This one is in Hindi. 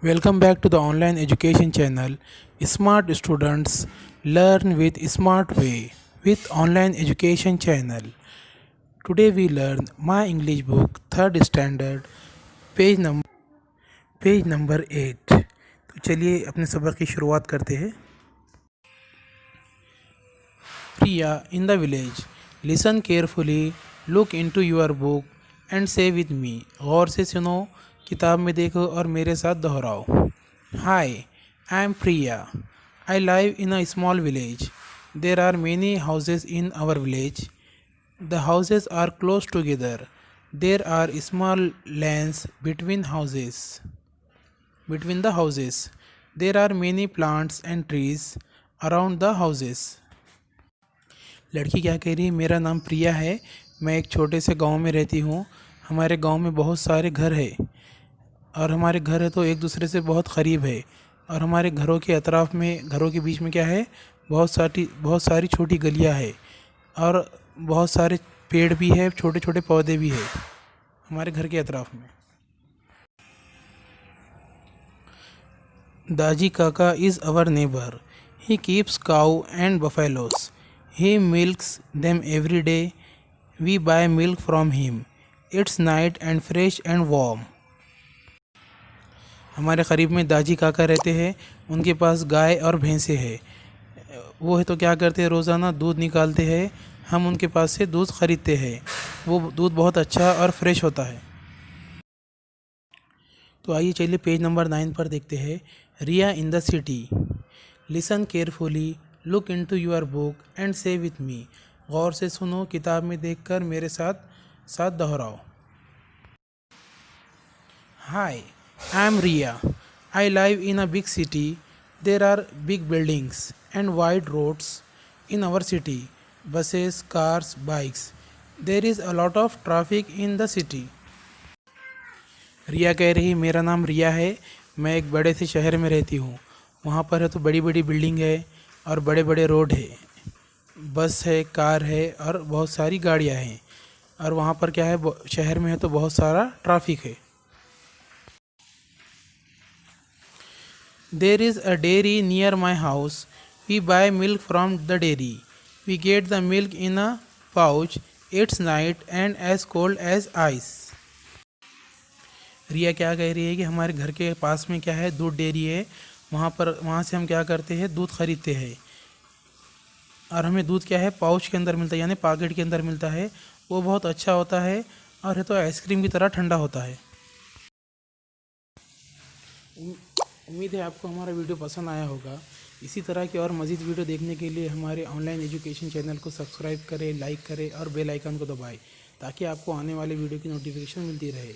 Welcome back to the online education channel. Smart students learn with smart way with online education channel. Today we learn my English book third standard page number 8। तो चलिए अपने सबक की शुरुआत करते हैं। Priya in the village, listen carefully, look into your book and say with me. गौर से सुनो, किताब में देखो और मेरे साथ दोहराओ। Hi, I am Priya. I live in a small village. There are many houses in our village. The houses are close together. There are small lanes between the houses. There are many plants and trees around the houses. लड़की क्या कह रही है? मेरा नाम प्रिया है, मैं एक छोटे से गांव में रहती हूँ। हमारे गांव में बहुत सारे घर हैं और हमारे घर है तो एक दूसरे से बहुत क़रीब है। और हमारे घरों के अतराफ़ में, घरों के बीच में क्या है, बहुत सारी छोटी गलियाँ है और बहुत सारे पेड़ भी है, छोटे छोटे पौधे भी है हमारे घर के अतराफ़ में। Daji Kaka is our neighbour. He keeps cow and buffaloes. He milks them every day. We buy milk from him. It's night and fresh and warm. हमारे क़रीब में दाजी काका रहते हैं, उनके पास गाय और भैंसे हैं। वो है तो क्या करते हैं, रोज़ाना दूध निकालते हैं, हम उनके पास से दूध ख़रीदते हैं। वो दूध बहुत अच्छा और फ्रेश होता है। तो आइए चलिए पेज नंबर 9 पर देखते हैं। Riya in the city, listen carefully, look into your book and say with me. गौर से सुनो, किताब में देखकर मेरे साथ दोहराओ। हाय, I am Riya. I live in a big city. There are big buildings and wide roads in our city. Buses, cars, bikes. There is a lot of traffic in the city. रिया कह रही, मेरा नाम रिया है, मैं एक बड़े से शहर में रहती हूँ। वहाँ पर है तो बड़ी बड़ी बिल्डिंग है और बड़े बड़े रोड है, बस है, कार है और बहुत सारी गाड़ियाँ हैं। और वहाँ पर क्या है, शहर में है तो बहुत सारा ट्रैफिक है। There is a dairy near my house. We buy milk from the dairy. We get the milk in a pouch. It's nice and as cold as ice. रिया क्या कह रही है कि हमारे घर के पास में क्या है, दूध डेयरी है। वहाँ से हम क्या करते हैं, दूध ख़रीदते हैं और हमें दूध क्या है, पाउच के अंदर मिलता है, यानी पैकेट के अंदर मिलता है। वो बहुत अच्छा होता है और है तो आइसक्रीम की तरह ठंडा होता है। उम्मीद है आपको हमारा वीडियो पसंद आया होगा। इसी तरह की और मज़ीद वीडियो देखने के लिए हमारे ऑनलाइन एजुकेशन चैनल को सब्सक्राइब करें, लाइक करें और बेल आइकन को दबाएं ताकि आपको आने वाले वीडियो की नोटिफिकेशन मिलती रहे।